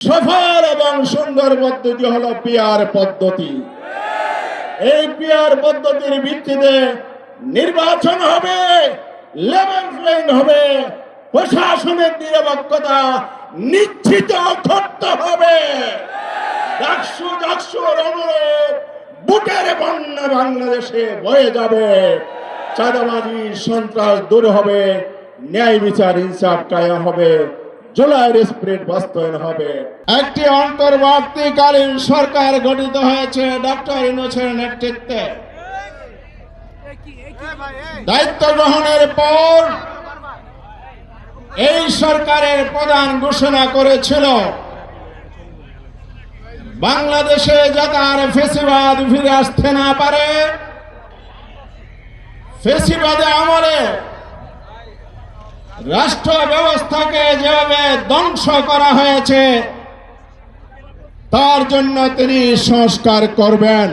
সফল এবং সুন্দর পদ্ধতি হলো পিআর পদ্ধতি। এই পিআর পদ্ধতির ভিত্তিতে নির্বাচন হবে, লেভেল প্লেইং হবে, প্রশাসনের নিরপেক্ষতা নিশ্চিত করতে হবে। ডাকসুর অনুরূপ বুটের বন্যা বাংলাদেশে বয়ে যাবে। চাঁদাবাজি সন্ত্রাস দূর হবে, ন্যায় বিচার ইনসাফ কায়েম হবে, জুলাইয়ের স্পিরিট বাস্তবায়ন হবে। একটি অন্তর্বর্তীকালীন সরকার গঠিত হয়েছে ডক্টর ইউনূসের নেতৃত্বে। দায়িত্ব গ্রহণের পর এই সরকারের প্রধান ঘোষণা করেছিল বাংলাদেশে যাতে আর ফ্যাসিবাদ ফিরে আসতে না পারে। ফ্যাসিবাদে আমলে রাষ্ট্র ব্যবস্থাকে যেভাবে ধ্বংস করা হয়েছে তার জন্য তিনি সংস্কার করবেন।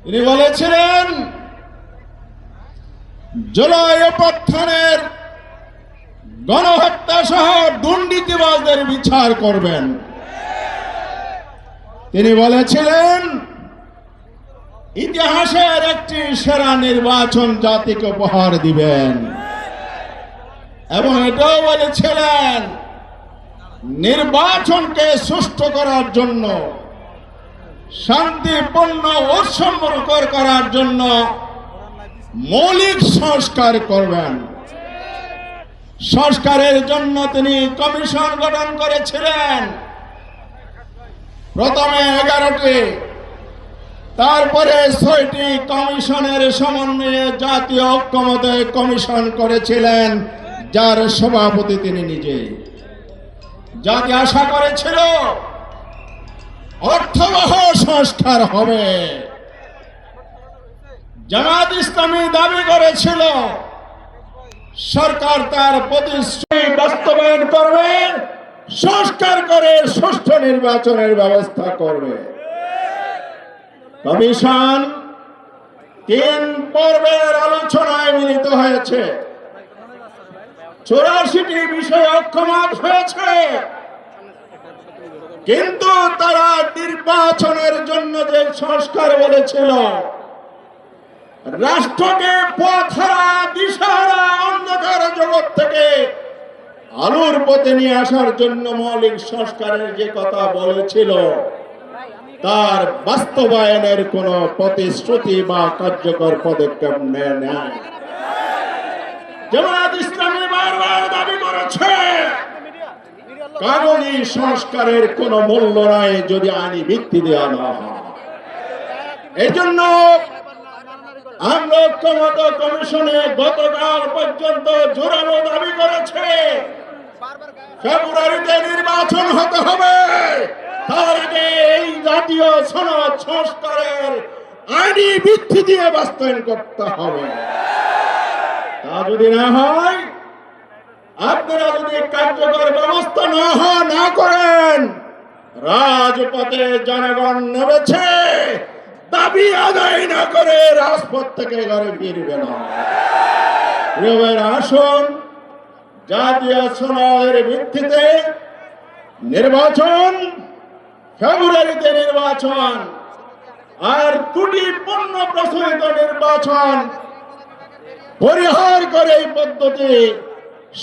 তিনি বলেছিলেন জুলাই অভ্যুত্থানের গণহত্যা সহ দুর্নীতিবাজদের বিচার করবেন। তিনি বলেছিলেন ইতিহাসের একটি সেরা নির্বাচন জাতিকে উপহার দিবেন এবং এটাও বলেছিলেন নির্বাচনকে সুষ্ঠু করার জন্য, শান্তিপূর্ণ উৎসবমুখর করার জন্য মৌলিক সংস্কার করবেন। সংস্কারের জন্য তিনি কমিশন গঠন করেছিলেন। প্রথমে 11টি, তারপরে 6টি কমিশনের সমন্বয়ে জাতীয় ঐক্যমত্য কমিশন করেছিলেন, যার সভাপতি তিনি নিজে। জাতি আশা করেছিল অর্থবহ সংস্কার হবে। জামাত ইসলামী দাবি করেছিল সরকার তার প্রতিশ্রুতি বাস্তবায়ন করবে, সংস্কার করে সুষ্ঠু নির্বাচনের ব্যবস্থা করবে। কমিশন 3 পর্বের আলোচনায় মিলিত হয়েছে। 84টি বিষয়ে ঐক্যমত হয়েছে, কিন্তু তারা নির্বাচনের জন্য যে সংস্কার বলেছিল, রাষ্ট্রকে পথহারা দিশাহারা অন্ধকার জগৎ থেকে আলোর পথে নিয়ে আসার জন্য মৌলিক সংস্কারের যে কথা বলেছিল তার বাস্তবায়নের কোন প্রতিশ্রুতি বা কার্যকর পদক্ষেপ নেয় নাই। জামাত ইসলামী বারবার দাবি করেছে কানুনি সংস্কারের কোন মূল্য নাই যদি আইনি ভিত্তি দেওয়া না হয়। এই জন্য আমরা ঐক্যমত্য কমিশনে গতকাল পর্যন্ত জোরালো দাবি করেছে ফেব্রুয়ারিতে নির্বাচন হতে হবে। তার আগে এই জাতীয় সনদ সংস্কারের আইনি ভিত্তি দিয়ে বাস্তবায়ন করতে হবে। তা যদি না হয়, আপনারা যদি কার্যকর ব্যবস্থা না করেন, রাজপথে জনগণ নেমেছে, দাবি আদায় না করে রাজপথ থেকে ঘরে ফিরবে না। আসুন জাতীয় সনদের ভিত্তিতে নির্বাচন, ফেব্রুয়ারিতে নির্বাচন, আর ত্রুটিপূর্ণ প্রচলিত নির্বাচন পরিহার করে এই পদ্ধতি